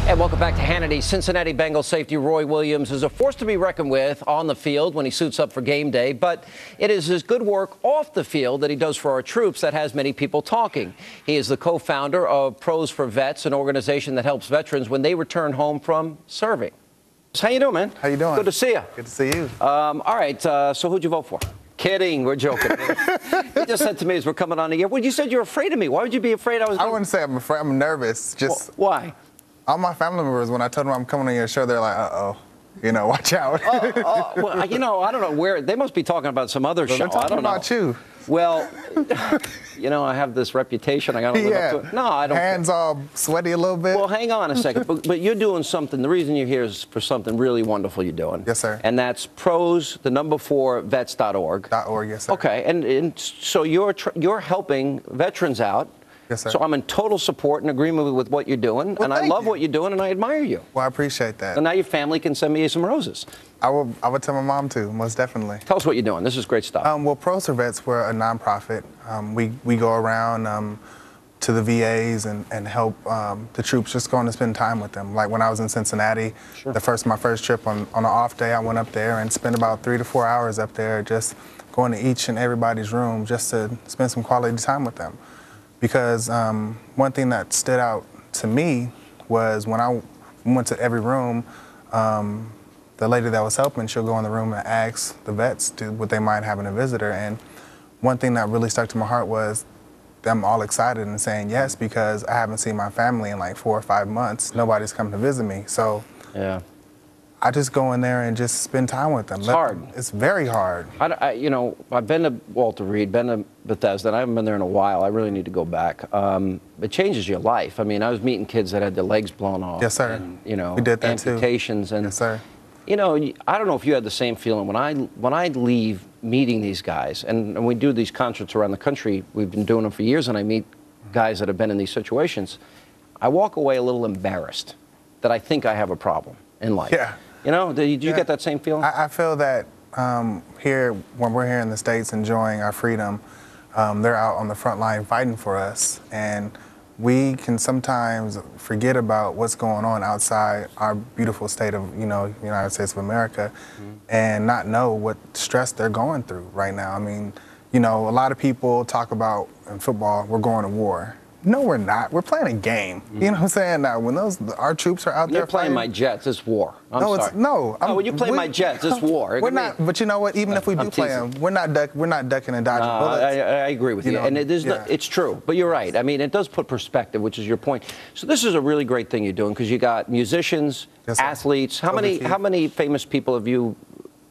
And welcome back to Hannity. Cincinnati Bengals safety Roy Williams is a force to be reckoned with on the field when he suits up for game day, but it is his good work off the field that he does for our troops that has many people talking. He is the co-founder of Pros for Vets, an organization that helps veterans when they return home from serving. How you doing, man? How you doing? Good to see you. Good to see you. All right, so who'd you vote for? Kidding, we're joking. You just said to me as we're coming on the air, well, you said you're afraid of me. Why would you be afraid I was I wouldn't say I'm afraid. I'm nervous. Just why? All my family members, when I told them I'm coming on your show, they're like, uh-oh, you know, watch out. Well, you know, I don't know where, they must be talking about some other show. I don't know. About you. Well, you know, I have this reputation. I got to live up to it. No, I don't. Hands all sweaty a little bit. Well, hang on a second. But you're doing something. The reason you're here is for something really wonderful you're doing. Yes, sir. And that's pros, the number 4, vets.org. .org, yes, sir. Okay, and so you're helping veterans out. Yes, sir. So I'm in total support and agreement with what you're doing, well, and I love what you're doing, and I admire you. Well, I appreciate that. And now your family can send me some roses. I would tell my mom to, most definitely. Tell us what you're doing. This is great stuff. Well, Pros for Vets, we're a nonprofit. We go around to the VAs and help the troops just going to spend time with them. Like when I was in Cincinnati, Sure. my first trip on an off day, I went up there and spent about 3 to 4 hours up there just going to each and everybody's room just to spend some quality time with them. Because one thing that stood out to me was when I went to every room, the lady that was helping, she'll go in the room and ask the vets what they might have in a visitor. And one thing that really stuck to my heart was them all excited and saying yes, because I haven't seen my family in like 4 or 5 months. Nobody's come to visit me. So Yeah. I just go in there and just spend time with them. It's hard. It's very hard. You know, I've been to Walter Reed, been to Bethesda, and I haven't been there in a while. I really need to go back. It changes your life. I mean, I was meeting kids that had their legs blown off. Yes, sir. And, you know, we did that amputations. Too. And, yes, sir. You know, I don't know if you had the same feeling. When I leave meeting these guys, and we do these concerts around the country, we've been doing them for years, and I meet guys that have been in these situations, I walk away a little embarrassed that I think I have a problem in life. Yeah. You know, do you get that same feeling? I feel that here, when we're here in the States enjoying our freedom, they're out on the front line fighting for us. And we can sometimes forget about what's going on outside our beautiful state of, you know, United States of America, and not know what stress they're going through right now. I mean, you know, a lot of people talk about in football, we're going to war. No, we're not. We're playing a game. You know what I'm saying? Now, when our troops are out there You're playing fighting, my Jets, it's war. I'm no, sorry. when you play my Jets, it's war. We're not. But you know what? Even if we do play them, we're not ducking and dodging bullets. I agree with you. know, And it's true. But you're right. I mean, it does put perspective, which is your point. So this is a really great thing you're doing because you got musicians, Yes, sir. athletes. How many famous people have you?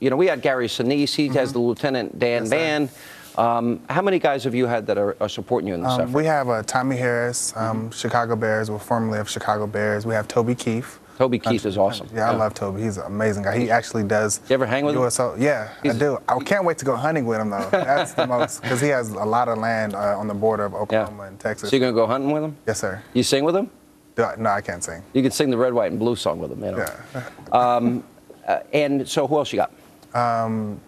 You know, we had Gary Sinise. He has the Lieutenant Dan Yes, Band. How many guys have you had that are supporting you in this effort? We have Tommy Harris, Chicago Bears, well, formerly of Chicago Bears. We have Toby Keith. Toby Keith is awesome. Yeah, I love Toby. He's an amazing guy. He actually does. You ever hang with him? Yeah, I do. I can't wait to go hunting with him, though. That's the most, because he has a lot of land on the border of Oklahoma and Texas. So you're going to go hunting with him? Yes, sir. You sing with him? No, I can't sing. You can sing the Red, White, and Blue song with him, you know. Yeah. And so who else you got?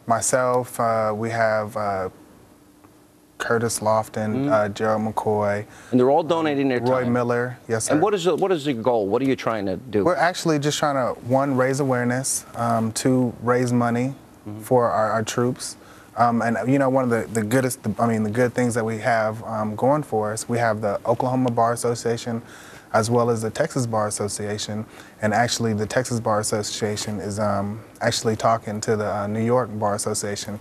Myself, we have Curtis Lofton, Gerald McCoy. And they're all donating their time. Roy Miller, yes, sir. And what is the goal? What are you trying to do? We're actually just trying to, 1, raise awareness, 2, raise money for our troops. And you know, one of the good things that we have going for us, we have the Oklahoma Bar Association as well as the Texas Bar Association. And actually the Texas Bar Association is actually talking to the New York Bar Association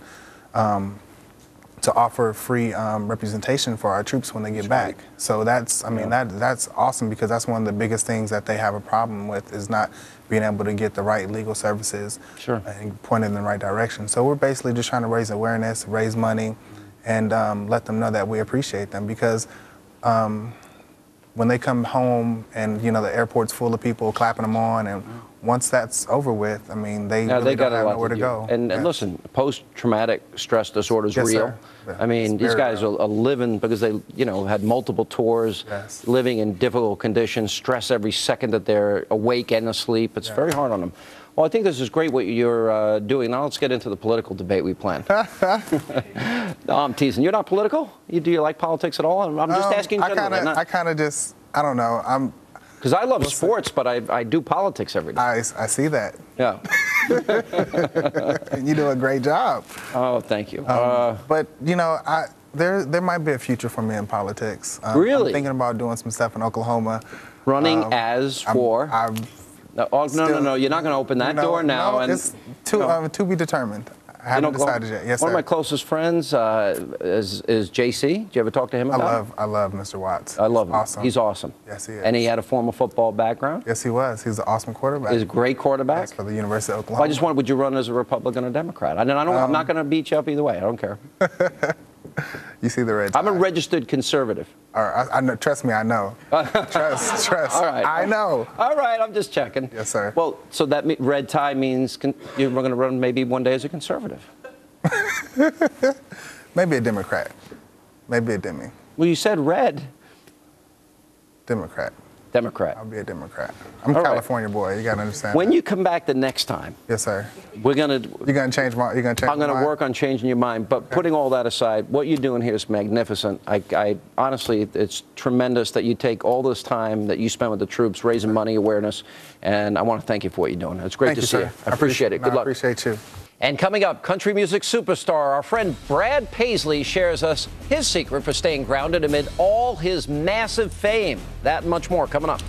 to offer free representation for our troops when they get back. So that's, that's awesome, because that's one of the biggest things that they have a problem with, is not being able to get the right legal services and pointed in the right direction. So we're basically just trying to raise awareness, raise money, and let them know that we appreciate them, because when they come home and, you know, the airport's full of people clapping them on, and once that's over with, I mean, they really don't have nowhere to go. And listen, post-traumatic stress disorder is real. Sir. Yeah, I mean, these guys are living because they, you know, had multiple tours, living in difficult conditions, stress every second that they're awake and asleep. It's very hard on them. Well, I think this is great what you're doing. Now let's get into the political debate we planned. No, I'm teasing. You're not political? Do you like politics at all? I'm just asking generally. I kind of just, I don't know. Because I love sports, but I do politics every day. I see that. Yeah. You do a great job. Oh, thank you. But, you know, there might be a future for me in politics. Really? I'm thinking about doing some stuff in Oklahoma. Running as for? No. You're not going to open that door now. No, it's to be determined. I haven't decided yet. Yes, One sir. of my closest friends is JC. Did you ever talk to him about it? I love Mr. Watts. I love him. Awesome. He's awesome. Yes, he is. And he had a former football background? Yes, he was. He's an awesome quarterback. He's a great quarterback? Yes, for the University of Oklahoma. Well, I just wondered, would you run as a Republican or Democrat? I'm not going to beat you up either way. I don't care. You see the red tie. I'm a registered conservative. I know, trust me, I know. Trust. All right. I know. All right, I'm just checking. Yes, sir. Well, so that red tie means you're going to run maybe one day as a conservative. Maybe a Democrat. Maybe a Demi. Well, you said red. Democrat. Democrat. I'll be a Democrat. I'm a California boy. You gotta understand. When that. you come back the next time, yes, sir. You're gonna change my. You're gonna change. I'm gonna work on changing your mind. But putting all that aside, what you're doing here is magnificent. I honestly, it's tremendous that you take all this time that you spend with the troops, raising money, awareness, and I want to thank you for what you're doing. It's great to see you. I appreciate it. Good luck. I appreciate you. And coming up, country music superstar, our friend Brad Paisley shares us his secret for staying grounded amid all his massive fame. That and much more coming up.